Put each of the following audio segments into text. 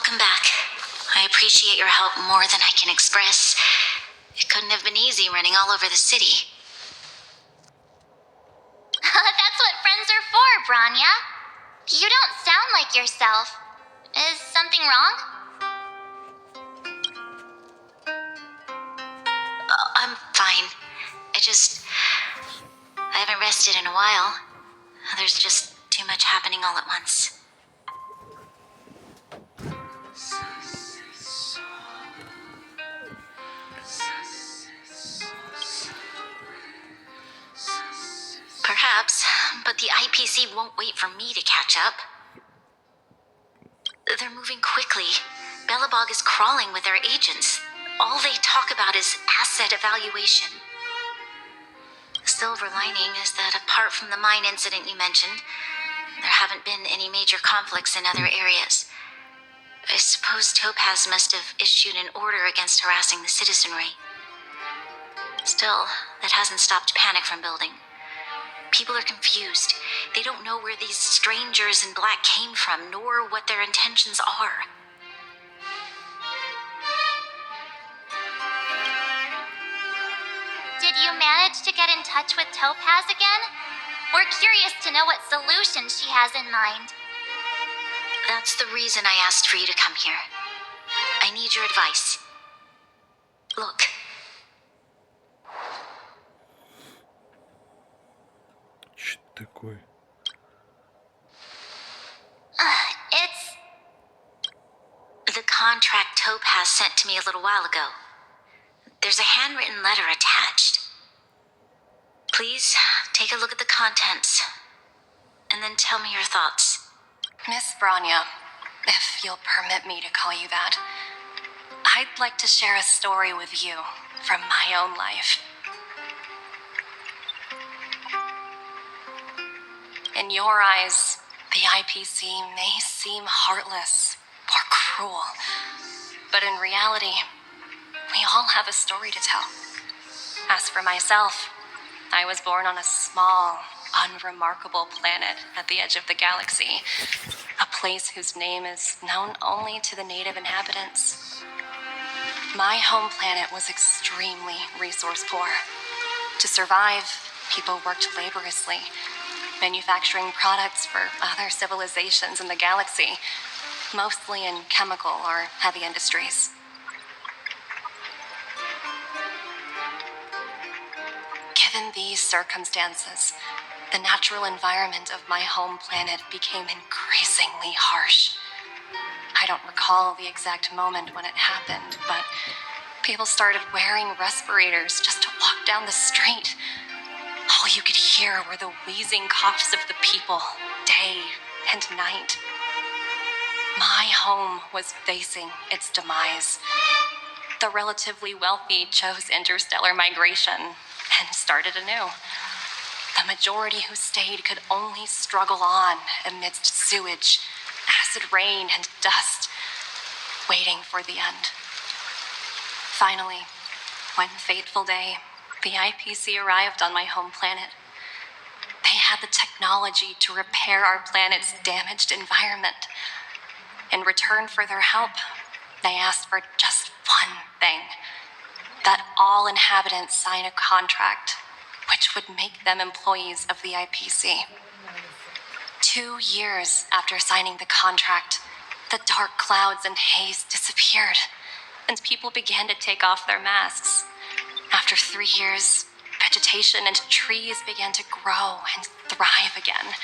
Welcome back. I appreciate your help more than I can express. It couldn't have been easy running all over the city. That's what friends are for, Branya. You don't sound like yourself. Is something wrong? I'm fine. I haven't rested in a while. There's just too much happening all at once. Perhaps, but the IPC won't wait for me to catch up. They're moving quickly. Belobog is crawling with their agents. All they talk about is asset evaluation. The silver lining is that apart from the mine incident you mentioned, there haven't been any major conflicts in other areas. I suppose Topaz must have issued an order against harassing the citizenry. Still, that hasn't stopped panic from building. People are confused. They don't know where these strangers in black came from, nor what their intentions are. Did you manage to get in touch with Topaz again? We're curious to know what solution she has in mind. That's the reason I asked for you to come here. I need your advice. Look. Что такое? It's... The contract Topaz sent to me a little while ago. There's a handwritten letter attached. Please, take a look at the contents, and then tell me your thoughts. Miss Branya, if you'll permit me to call you that, I'd like to share a story with you from my own life. In your eyes, the IPC may seem heartless or cruel, but in reality, we all have a story to tell. As for myself, I was born on a small, unremarkable planet at the edge of the galaxy, a place whose name is known only to the native inhabitants. My home planet was extremely resource poor. To survive, people worked laboriously, manufacturing products for other civilizations in the galaxy, mostly in chemical or heavy industries. Given these circumstances, the natural environment of my home planet became increasingly harsh. I don't recall the exact moment when it happened, but people started wearing respirators just to walk down the street. All you could hear were the wheezing coughs of the people, day and night. My home was facing its demise. The relatively wealthy chose interstellar migration and started anew. The majority who stayed could only struggle on amidst sewage, acid rain, and dust, waiting for the end. Finally, one fateful day, the IPC arrived on my home planet. They had the technology to repair our planet's damaged environment. In return for their help, they asked for just one thing: that all inhabitants sign a contract which would make them employees of the IPC. 2 years after signing the contract, the dark clouds and haze disappeared, and people began to take off their masks. After 3 years, vegetation and trees began to grow and thrive again.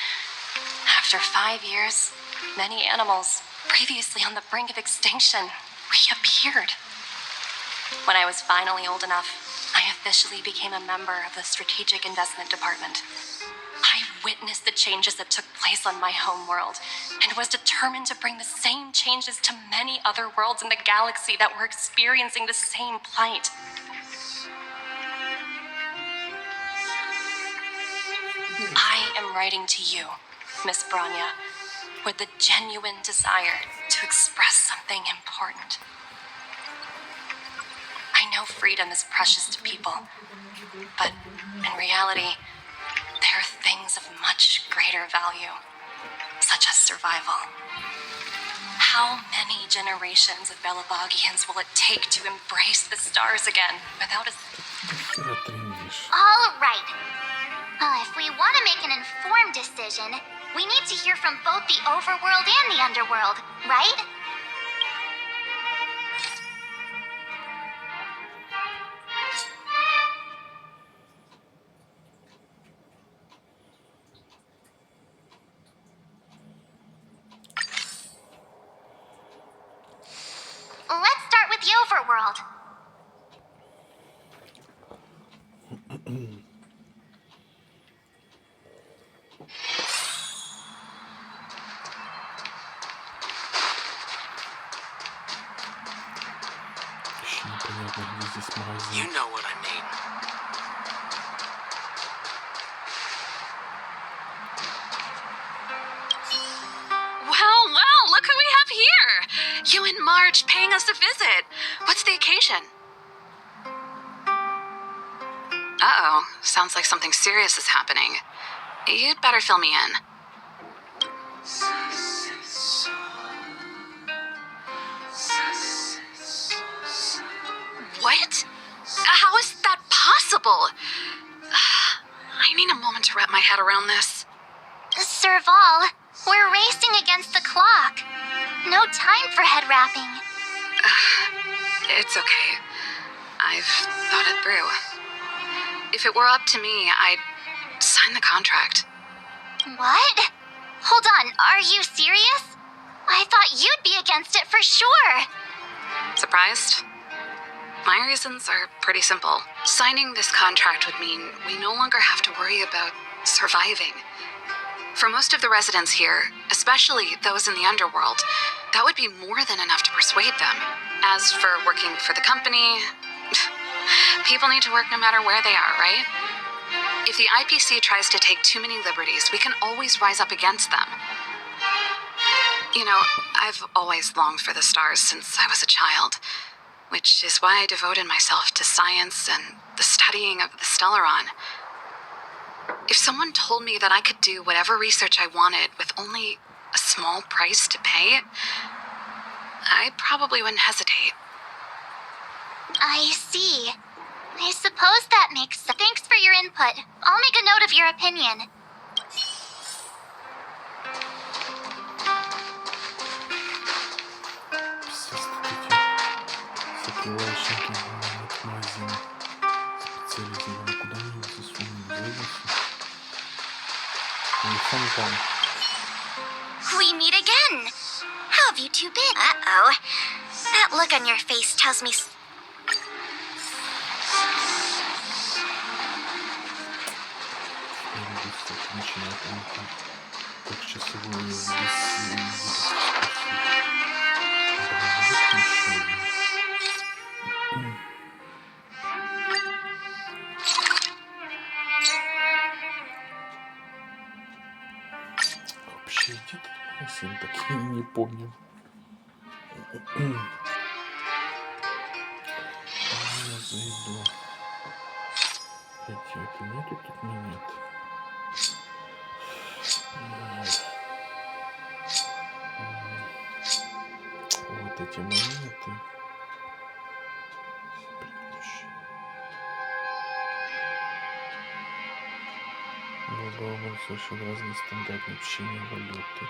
After 5 years, many animals, previously on the brink of extinction, reappeared. When I was finally old enough, I officially became a member of the Strategic Investment Department. I witnessed the changes that took place on my home world and was determined to bring the same changes to many other worlds in the galaxy that were experiencing the same plight. I am writing to you, Miss Branya, with the genuine desire to express something important. I know freedom is precious to people, but in reality, there are things of much greater value, such as survival. How many generations of Belabogians will it take to embrace the stars again without a... Нахера трындишь? All right. If we want to make an informed decision, we need to hear from both the overworld and the underworld, right? Let's start with the overworld. Еще непонятно, где здесь магазин. You know what I mean. Well, look who we have here! You and Marge paying us a visit. What's the occasion? Uh-oh, sounds like something serious is happening. You'd better fill me in. What? How is that possible? I need a moment to wrap my head around this. Serval, we're racing against the clock. No time for head wrapping. It's okay. I've thought it through. If it were up to me, I'd sign the contract. What? Hold on, are you serious? I thought you'd be against it for sure. Surprised? My reasons are pretty simple. Signing this contract would mean we no longer have to worry about surviving. For most of the residents here, especially those in the underworld, that would be more than enough to persuade them. As for working for the company, people need to work no matter where they are, right? If the IPC tries to take too many liberties, we can always rise up against them. You know, I've always longed for the stars since I was a child, which is why I devoted myself to science and the studying of the Stellaron. If someone told me that I could do whatever research I wanted with only a small price to pay, I probably wouldn't hesitate. I see. I suppose that makes sense. Thanks for your input. I'll make a note of your opinion. Закрывающие от магазина специализированные. Куда они его засунули? Завесу. Не фонтан. We meet again. How have you two been? Uh-oh. That look on your face tells me... Начинает он как часовую без вообще где тут магазин, так я не помню. Я зайду. Хотя это нету тут монет. Вот эти монеты. Глобал совершенно разные стандартные общения валюты.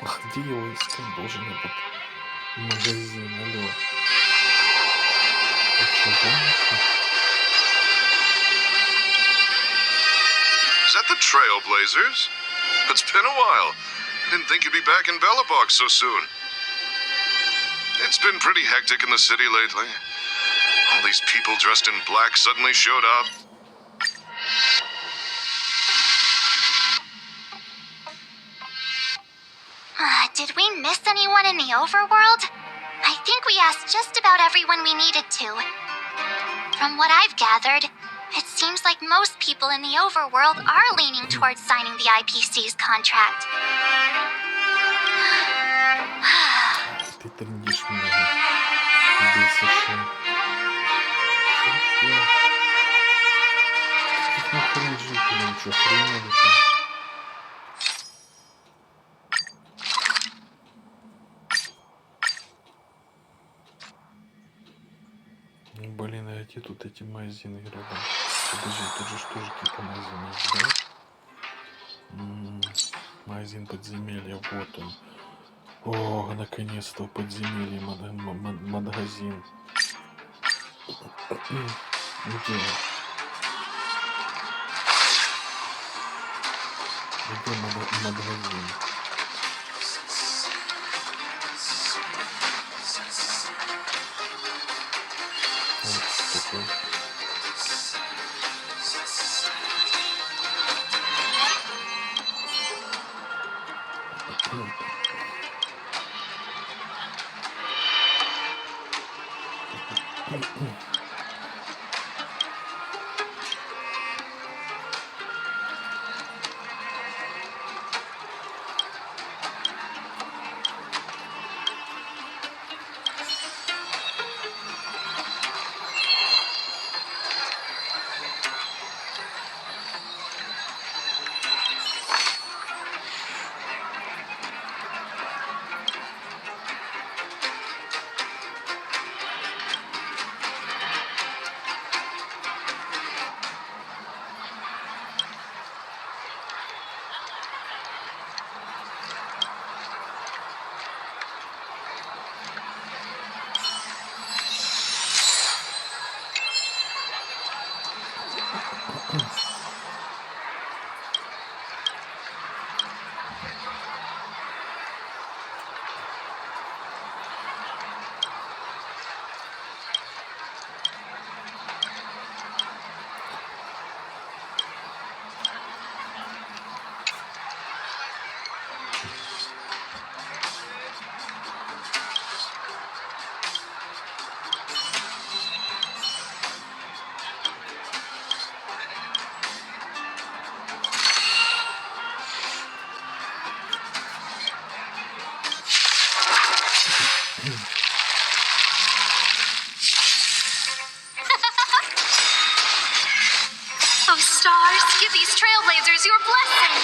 А где его искать должен этот магазин? Алло. А что, гонится? Is that the Trailblazers? It's been a while. I didn't think you'd be back in Belobog so soon. It's been pretty hectic in the city lately. All these people dressed in black suddenly showed up. Did we miss anyone in the overworld? I think we asked just about everyone we needed to. From what I've gathered, it seems like most people in the overworld are leaning towards signing the IPC's contract. Ты трындишь много. Иди сошел. Каких нахрен жителей? Что, хренали там? Блин, а где тут эти магазины рядом? Подожди, тут же тоже какие-то магазины есть, да? Магазин подземелья, вот он. О, наконец-то в подземелье магазин. Где? Где магазин? Вот такой. Oh, stars, give these trailblazers your blessing!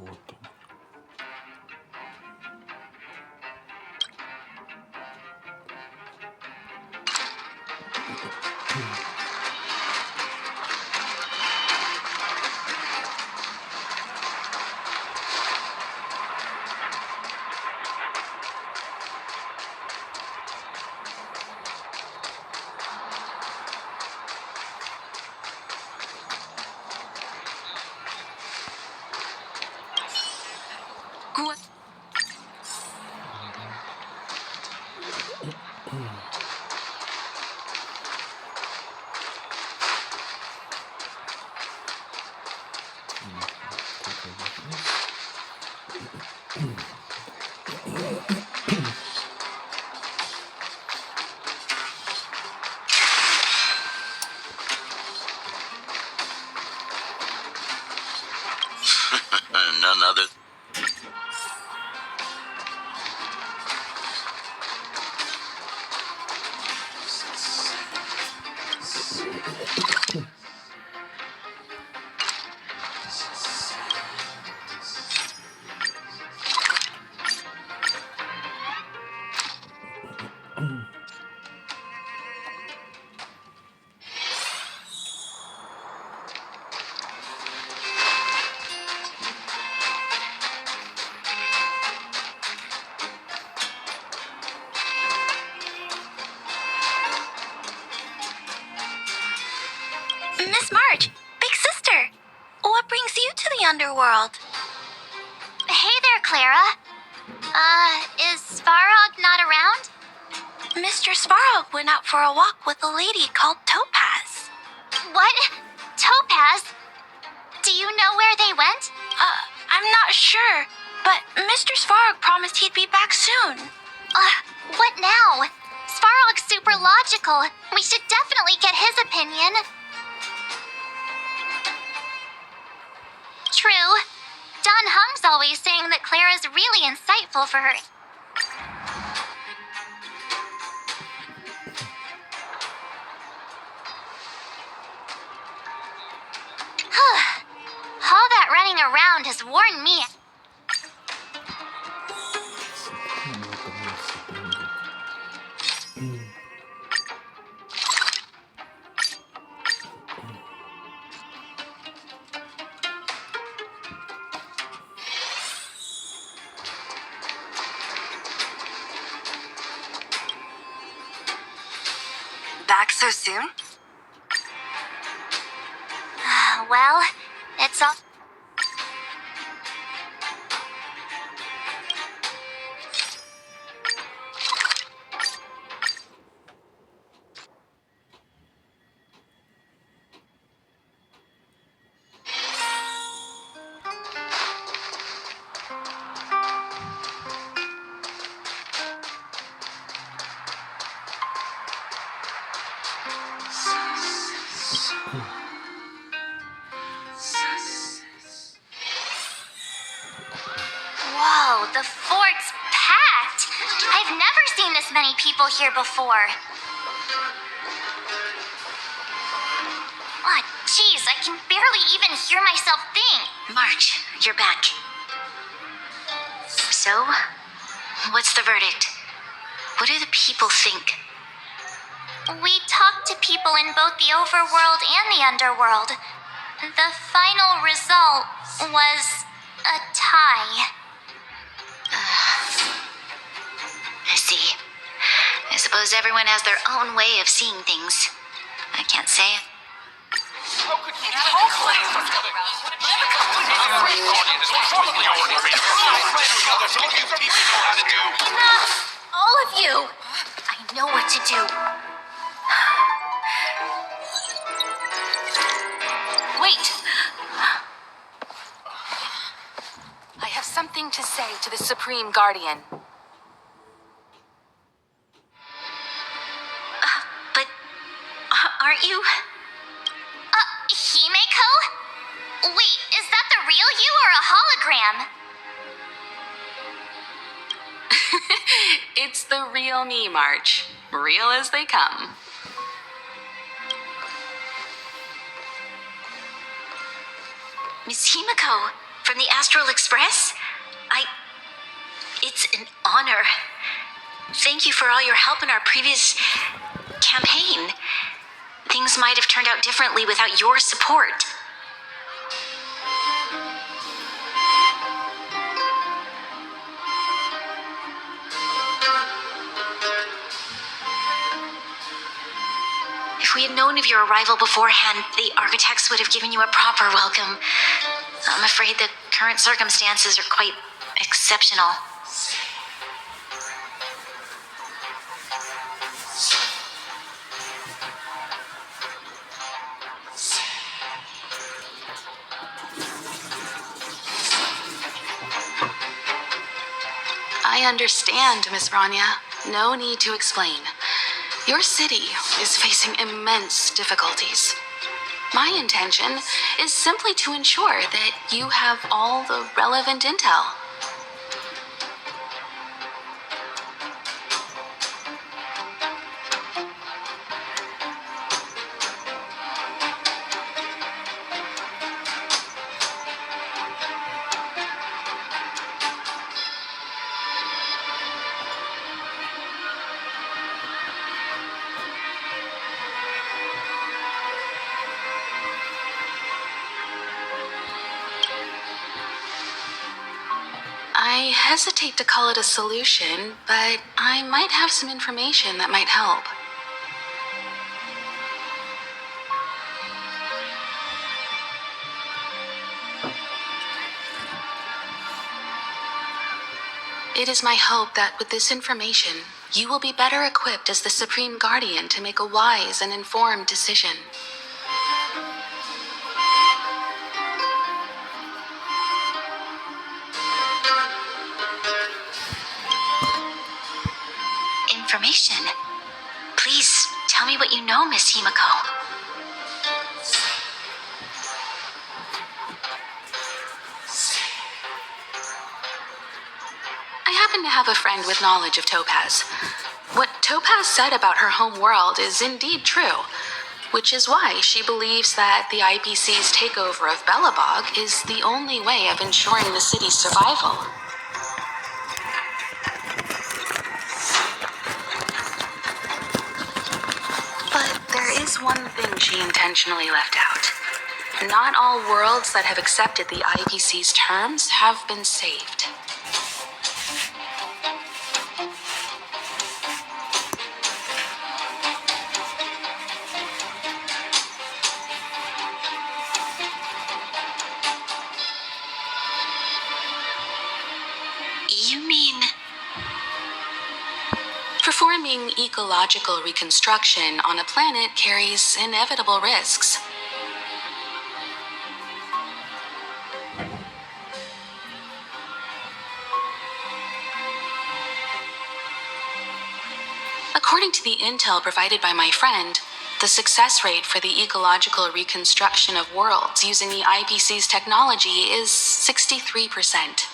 Вот он. None other. Miss March, big sister, what brings you to the underworld? Hey there, Clara. Is Svarog not around? Mr. Svarog went out for a walk with a lady called Topaz. What? Topaz? Do you know where they went? I'm not sure, but Mr. Svarog promised he'd be back soon. What now? Svarog's super logical. We should definitely get his opinion. True. Don Hung's always saying that Clara's really insightful for her. All that running around has worn me. Back so soon? Well, it's all. Whoa, the fort's packed. I've never seen this many people here before. Oh, jeez, I can barely even hear myself think. March, you're back. So, what's the verdict? What do the people think? We talked to people in both the overworld and the underworld. The final result was a tie. I see. I suppose everyone has their own way of seeing things. I can't say. Enough! All of you! I know what to do. Wait! I have something to say to the Supreme Guardian. But aren't you? Himeko? Wait, is that the real you or a hologram? It's the real me, March. Real as they come. Miss Himiko from the Astral Express? It's an honor. Thank you for all your help in our previous campaign. Things might have turned out differently without your support. If we had known of your arrival beforehand, the architects would have given you a proper welcome. I'm afraid the current circumstances are quite exceptional. I understand, Miss Rania. No need to explain. Your city is facing immense difficulties. My intention is simply to ensure that you have all the relevant intel. I hesitate to call it a solution, but I might have some information that might help. It is my hope that with this information, you will be better equipped as the Supreme Guardian to make a wise and informed decision. Information? Please, tell me what you know, Miss Himiko. I happen to have a friend with knowledge of Topaz. What Topaz said about her home world is indeed true, which is why she believes that the IPC's takeover of Belobog is the only way of ensuring the city's survival. But there is one thing she intentionally left out. Not all worlds that have accepted the IPC's terms have been saved. You mean... Performing ecological reconstruction on a planet carries inevitable risks. According to the intel provided by my friend, the success rate for the ecological reconstruction of worlds using the IPC's technology is 63%.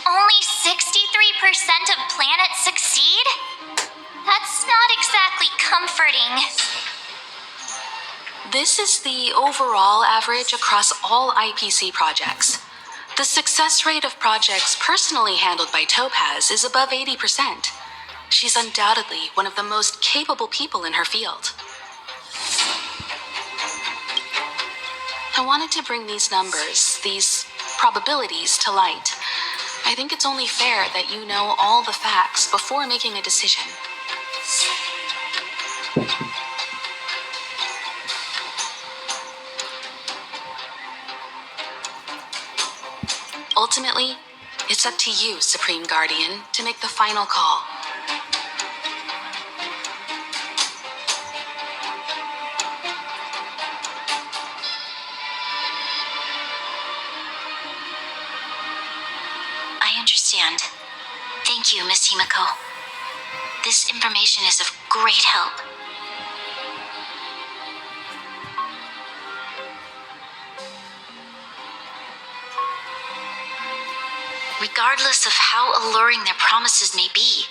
Only 63% of planets succeed? That's not exactly comforting. This is the overall average across all IPC projects. The success rate of projects personally handled by Topaz is above 80%. She's undoubtedly one of the most capable people in her field. I wanted to bring these numbers, these probabilities, to light. I think it's only fair that you know all the facts before making a decision. Ultimately, it's up to you, Supreme Guardian, to make the final call. I understand. Thank you, Miss Himiko. This information is of great help. Regardless of how alluring their promises may be,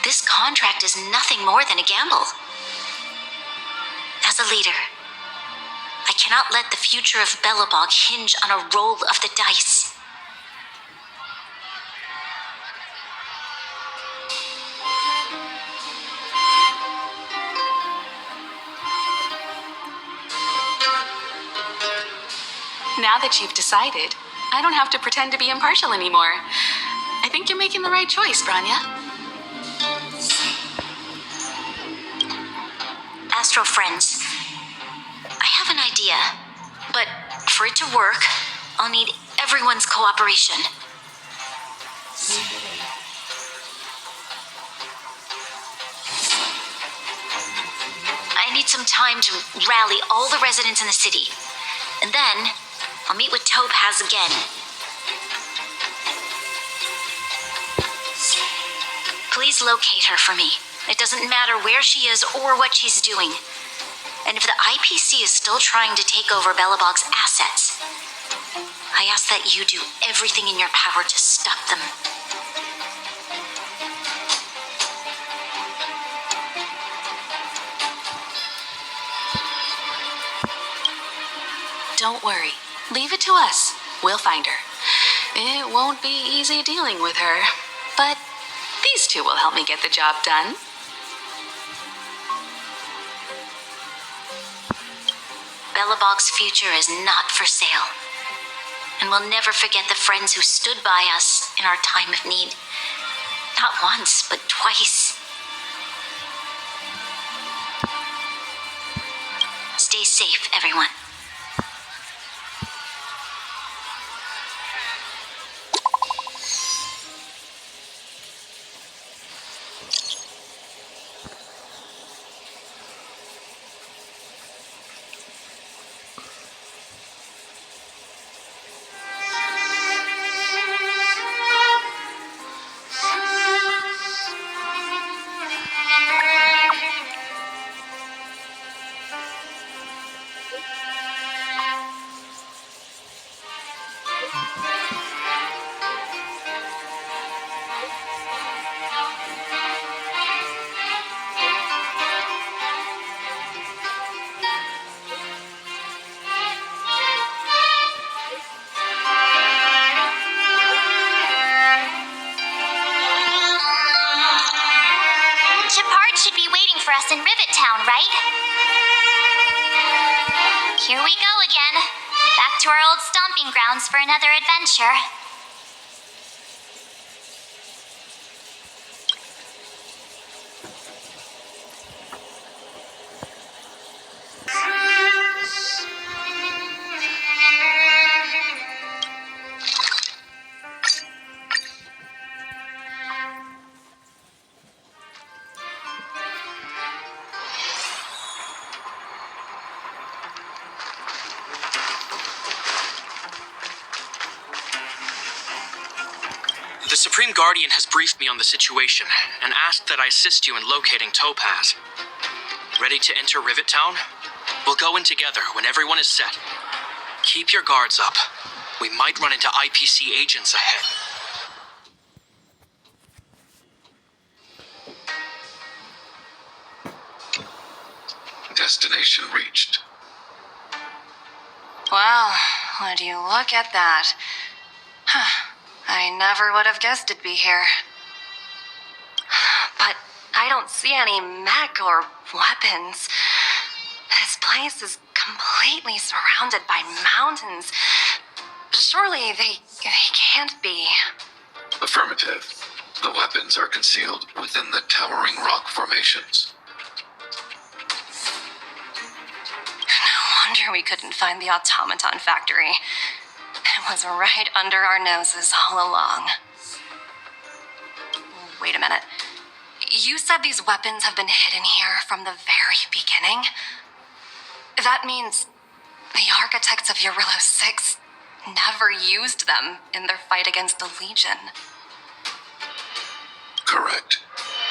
this contract is nothing more than a gamble. As a leader, I cannot let the future of Belobog hinge on a roll of the dice. Now that you've decided, I don't have to pretend to be impartial anymore. I think you're making the right choice, Branya. Astro friends, I have an idea, but for it to work, I'll need everyone's cooperation. I need some time to rally all the residents in the city, and then I'll meet with Topaz again. Please locate her for me. It doesn't matter where she is or what she's doing. And if the IPC is still trying to take over Belobog's assets, I ask that you do everything in your power to stop them. Don't worry. Leave it to us. We'll find her. It won't be easy dealing with her, but these two will help me get the job done. Belobog's future is not for sale. And we'll never forget the friends who stood by us in our time of need. Not once, but twice. Stay safe, everyone. Shepard should be waiting for us in Rivet Town, right? Here we go again. Back to our old stomping grounds for another adventure. The Supreme Guardian has briefed me on the situation and asked that I assist you in locating Topaz. Ready to enter Rivet Town? We'll go in together when everyone is set. Keep your guards up. We might run into IPC agents ahead. Destination reached. Well, would you look at that? I never would have guessed it'd be here. But I don't see any mech or weapons. This place is completely surrounded by mountains. Surely they can't be. Affirmative. The weapons are concealed within the towering rock formations. No wonder we couldn't find the automaton factory. It was right under our noses all along. Wait a minute. You said these weapons have been hidden here from the very beginning? That means the architects of Eurillo 6 never used them in their fight against the Legion. Correct.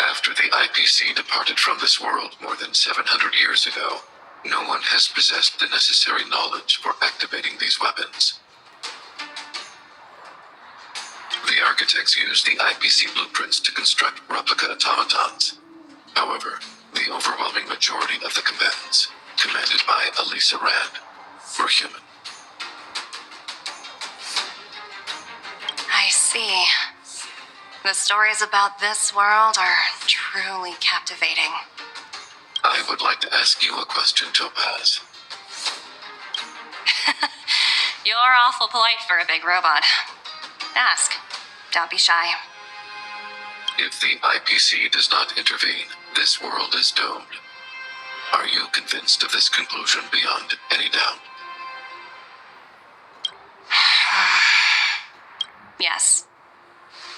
After the IPC departed from this world more than 700 years ago, no one has possessed the necessary knowledge for activating these weapons. The architects used the IPC blueprints to construct replica automatons. However, the overwhelming majority of the combatants, commanded by Elisa Rand, were human. I see. The stories about this world are truly captivating. I would like to ask you a question, Topaz. You're awful polite for a big robot. Ask. Don't be shy. If the IPC does not intervene, this world is doomed. Are you convinced of this conclusion beyond any doubt? Yes.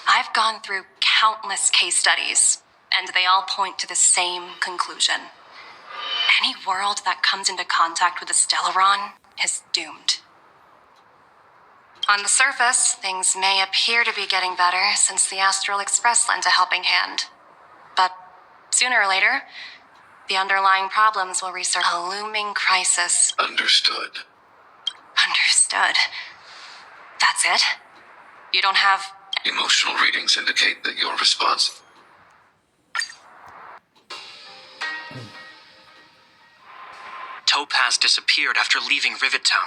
I've gone through countless case studies, and they all point to the same conclusion. Any world that comes into contact with a Stellaron is doomed. On the surface, things may appear to be getting better since the Astral Express lent a helping hand. But sooner or later, the underlying problems will resurface. A looming crisis. Understood. Understood. That's it? You don't have... Emotional readings indicate that your response... Topaz disappeared after leaving Rivet Town.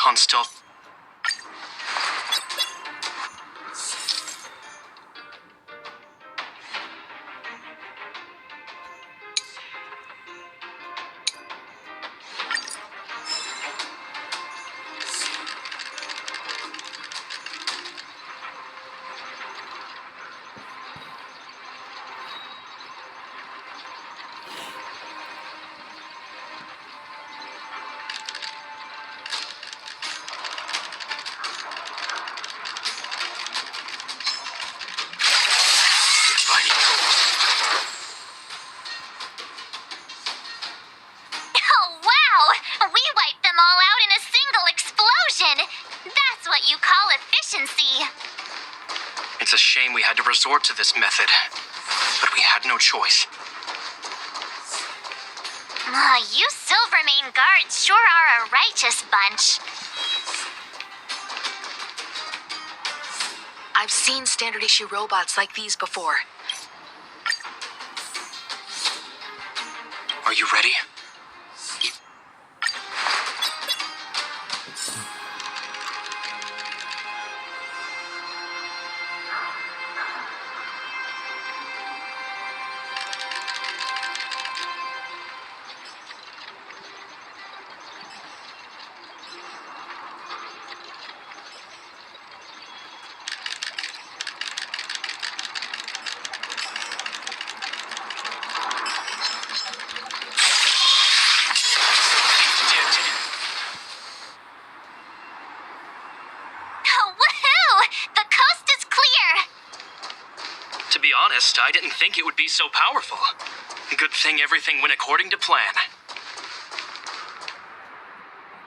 on stealth. Oh, wow! We wiped them all out in a single explosion! That's what you call efficiency. It's a shame we had to resort to this method, but we had no choice. You Silvermane guards sure are a righteous bunch. I've seen standard issue robots like these before. Are you ready? Woohoo! The coast is clear! To be honest, I didn't think it would be so powerful. Good thing everything went according to plan.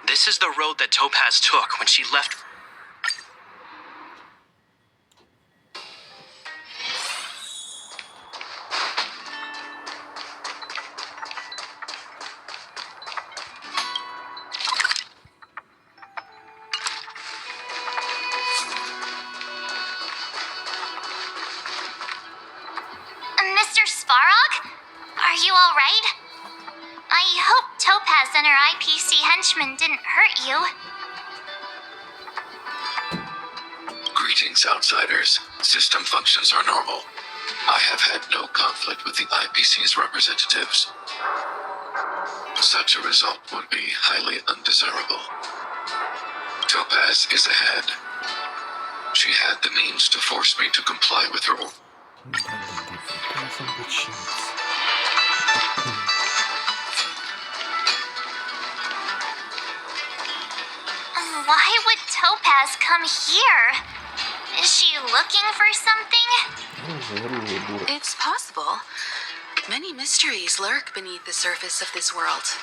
This is the road that Topaz took when she left. Mr. Svarog? Are you alright? I hope Topaz and her IPC henchmen didn't hurt you. Greetings, outsiders. System functions are normal. I have had no conflict with the IPC's representatives. Such a result would be highly undesirable. Topaz is ahead. She had the means to force me to comply with her orders. Why would Topaz come here? Is she looking for something? It's possible. Many mysteries lurk beneath the surface of this world.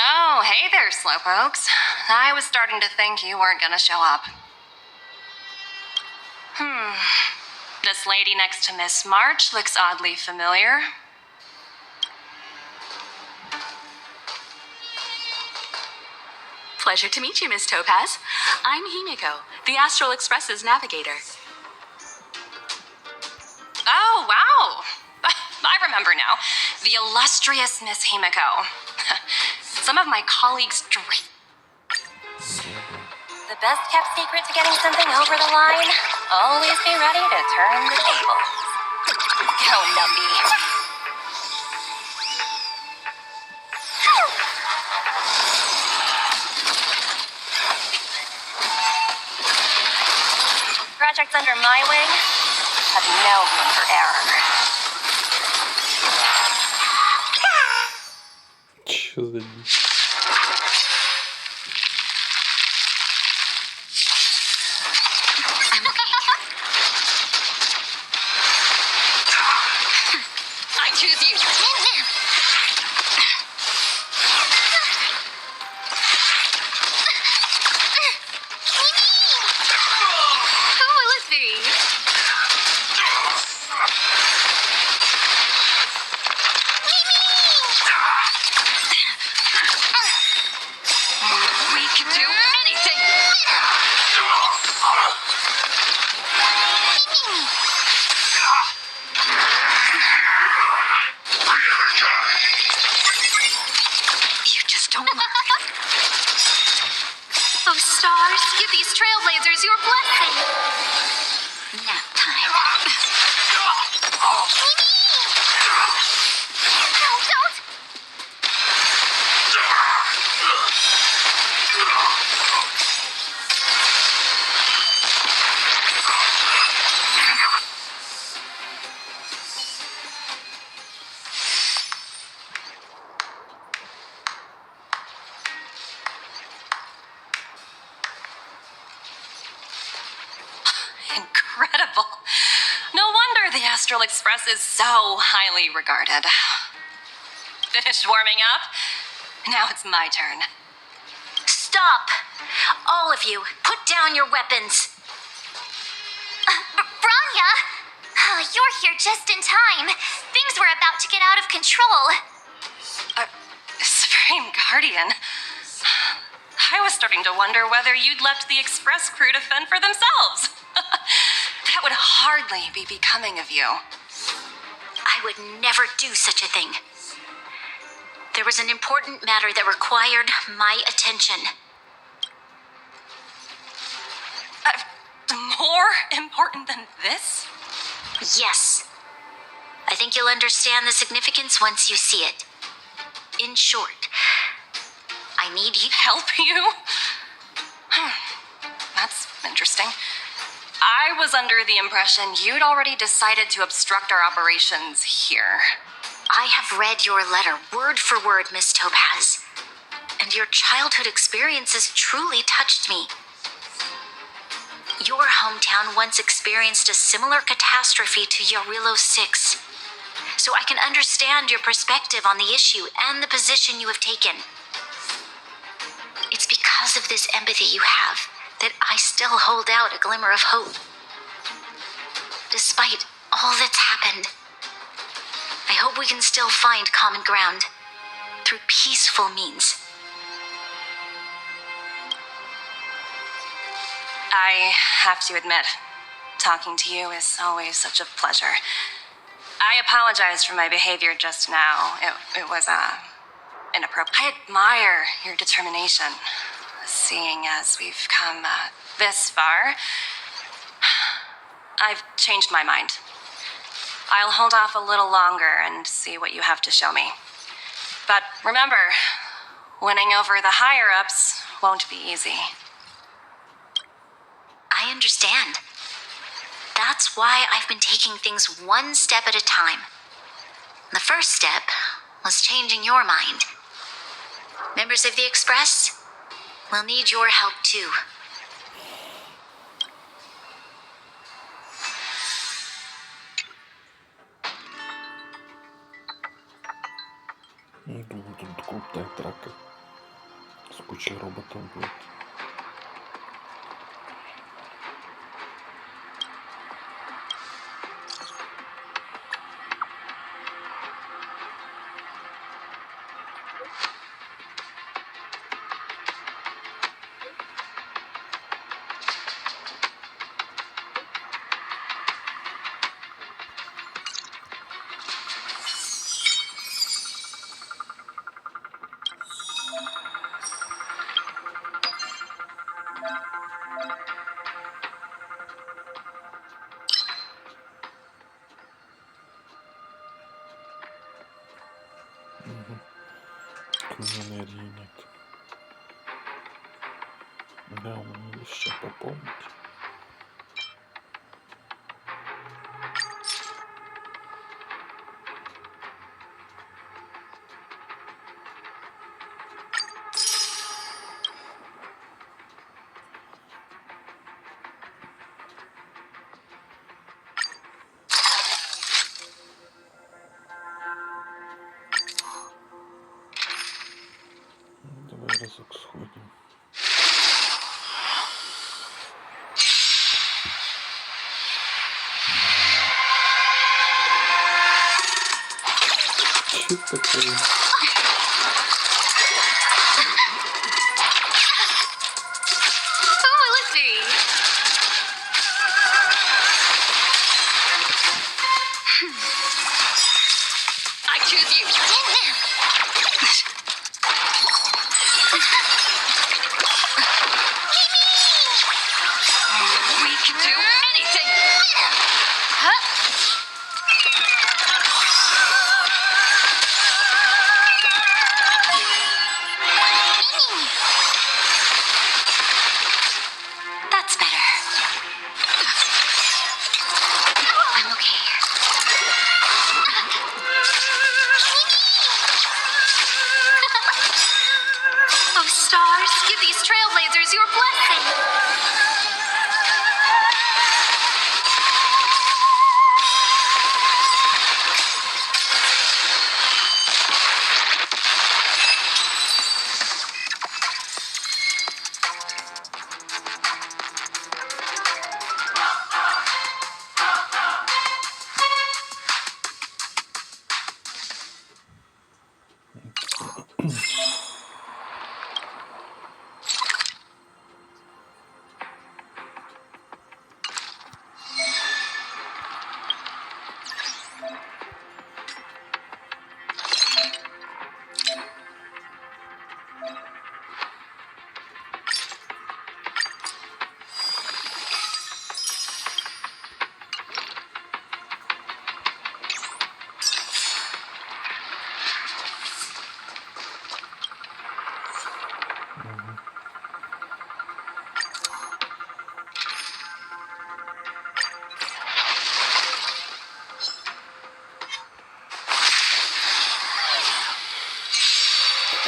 Oh, hey there, Slowpokes. I was starting to think you weren't gonna show up. This lady next to Miss March looks oddly familiar. Pleasure to meet you, Miss Topaz. I'm Himiko, the Astral Express's navigator. Oh, wow. I remember now. The illustrious Miss Himiko. Some of my colleagues dream. The best kept secret to getting something over the line? Always be ready to turn the tables. Go, Numby. Projects under my wing have no room for error. Чё за дичь? I choose you. Who will it be? incredible. No wonder the Astral Express is so highly regarded. Finished warming up? Now it's my turn. Stop! All of you, put down your weapons. Branya! You're here just in time. Things were about to get out of control. Supreme Guardian. I was starting to wonder whether you'd left the Express crew to fend for themselves. That would hardly be becoming of you. I would never do such a thing. There was an important matter that required my attention. More important than this? Yes. I think you'll understand the significance once you see it. In short, I need you. Help you? That's interesting. I was under the impression you'd already decided to obstruct our operations here. I have read your letter word for word, Miss Topaz. And your childhood experiences truly touched me. Your hometown once experienced a similar catastrophe to Yarilo 6. So I can understand your perspective on the issue and the position you have taken. It's because of this empathy you have that I still hold out a glimmer of hope. Despite all that's happened, I hope we can still find common ground through peaceful means. I have to admit, talking to you is always such a pleasure. I apologize for my behavior just now. It was, inappropriate. I admire your determination, seeing as we've come, this far. I've changed my mind. I'll hold off a little longer and see what you have to show me. But remember, winning over the higher-ups won't be easy. I understand. That's why I've been taking things one step at a time. The first step was changing your mind. Members of the Express will need your help too. Думаю, тут крутая драка с кучей роботов будет. Энергии нет. Да, мне еще пополнить. Давай разок сходим. Что такое? I choose you. We can do anything. Huh?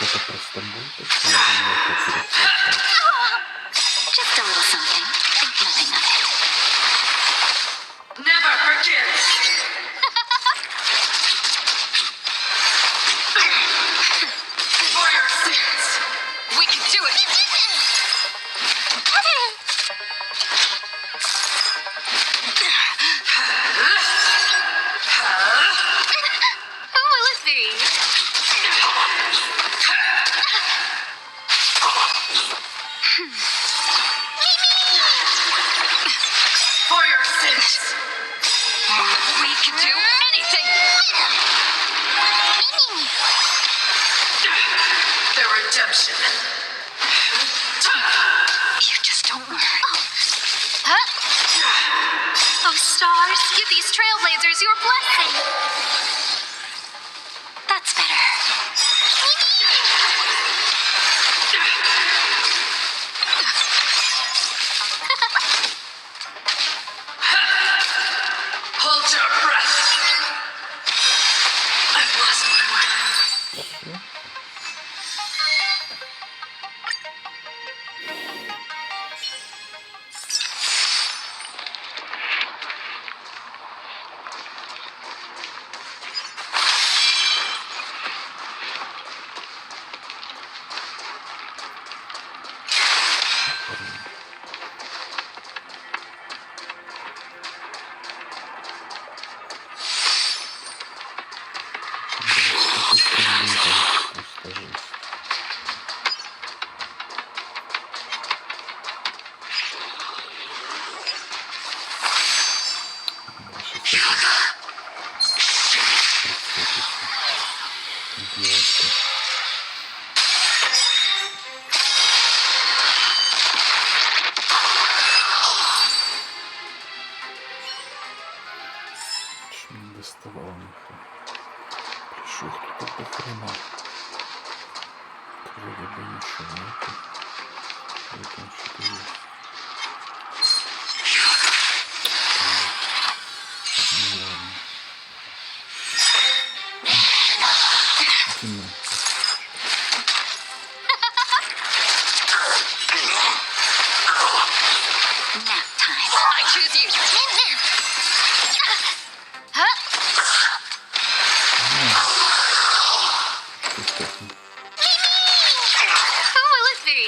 Это просто боль такая, я Just a little something. Think nothing of it. Never forget. For your sins. We can do it. Who will it be? For your sins. We can do anything. The redemption. You just don't learn. Huh? Oh, stars, give these trailblazers your blessing. That's better. Hold your breath. I've lost my way. Не доставал нихуя. Пришел кто-то до хрена. Вроде бы ничего нету. Это что-то есть. Ну ладно. Дима. Nap time. I choose you. Huh? Who will it be?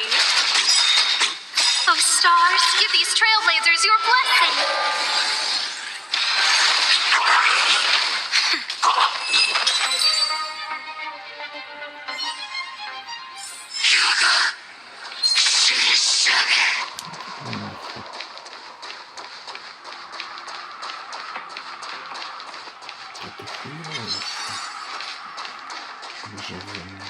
Oh, stars, give these trailblazers your blessing. Это хуёво ещё. Бежать за мной.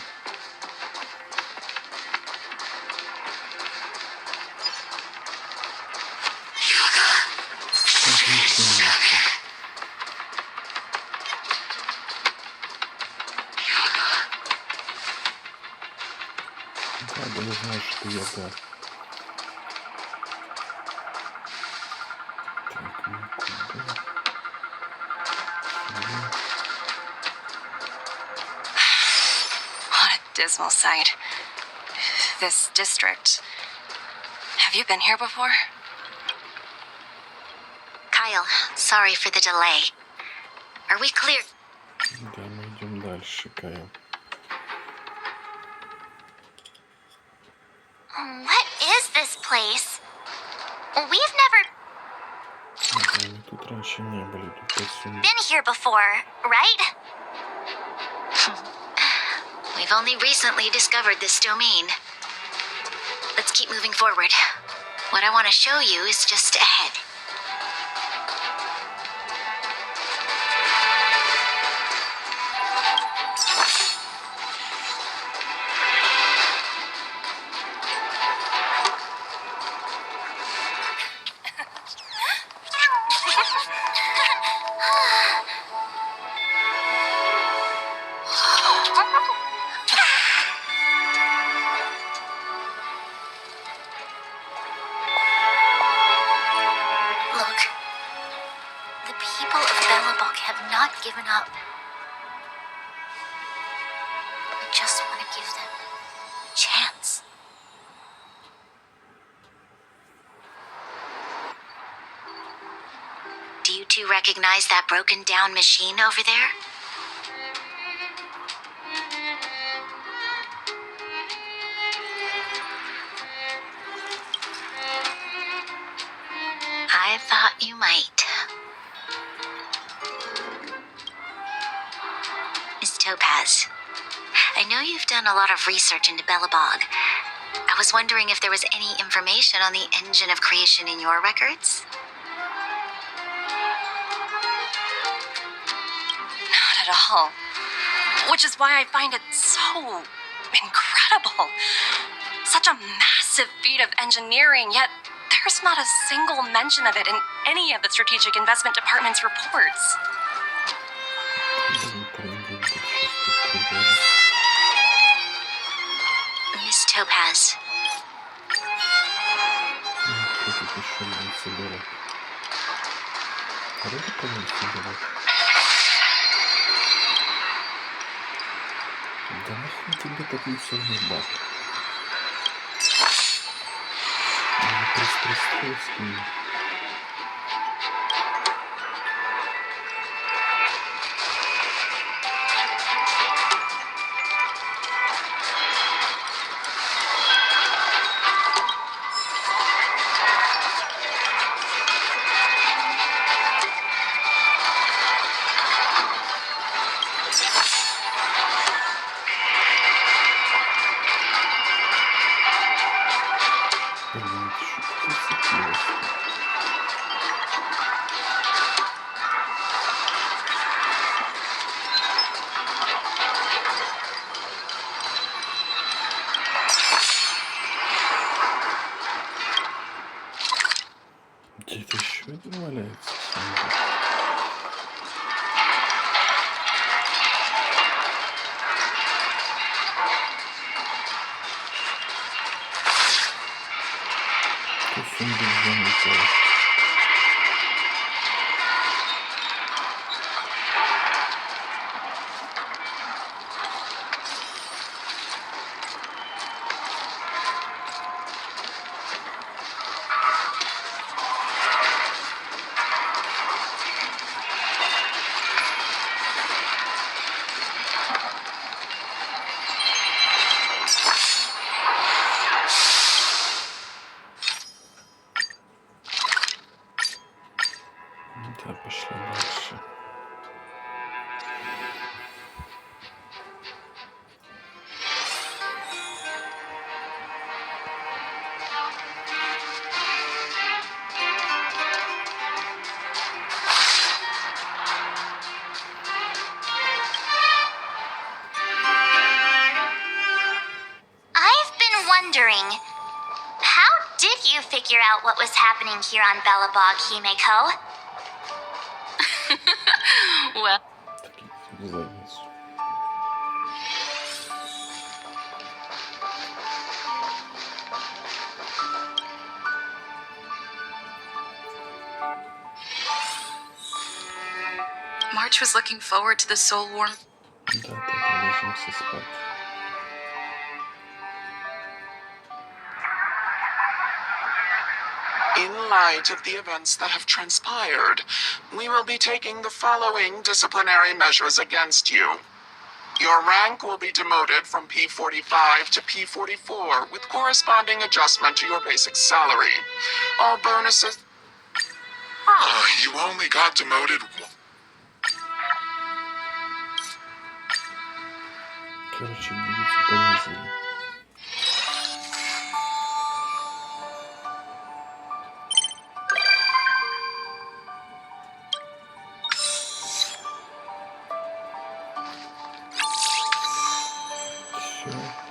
Отлично. Да, да, я знаю, что я да. Так, ну куда? Сюда. What a dismal sight. This district. Have you been here before? Kyle, sorry for the delay. Are we clear? Да, мы идем дальше, Кайл. What is this place? We've never Да, мы тут раньше не были, тут посунули. been here before, right? We We've only recently discovered this domain. Let's keep moving forward. What I want to show you is just ahead. Look, the people of Belobog have not given up. I just want to give them a chance. Do you two recognize that broken down machine over there? I thought you might. Miss Topaz, I know you've done a lot of research into Belobog. I was wondering if there was any information on the engine of creation in your records? Not at all. Which is why I find it so incredible. Such a massive feat of engineering, yet there's not a single mention of it in any of the Strategic Investment Department's reports. Miss Topaz, Что тут еще надо собирать? Рыбку надо собирать? Да нахрен тебе такой сильный баг? Надо пристрастись. Где-то еще один валяется. Сундук заметил. Да, пошли дальше. I've been wondering, how did you figure out what was happening here on Belobog, Himeko? Well, Такие задницу. March was looking forward to the soul warm. Да, тогда ложимся спать. In light of the events that have transpired, we will be taking the following disciplinary measures against you. Your rank will be demoted from P45 to P44 with corresponding adjustment to your basic salary. All bonuses... Ah, you only got demoted. короче, дивизию понизили. Все.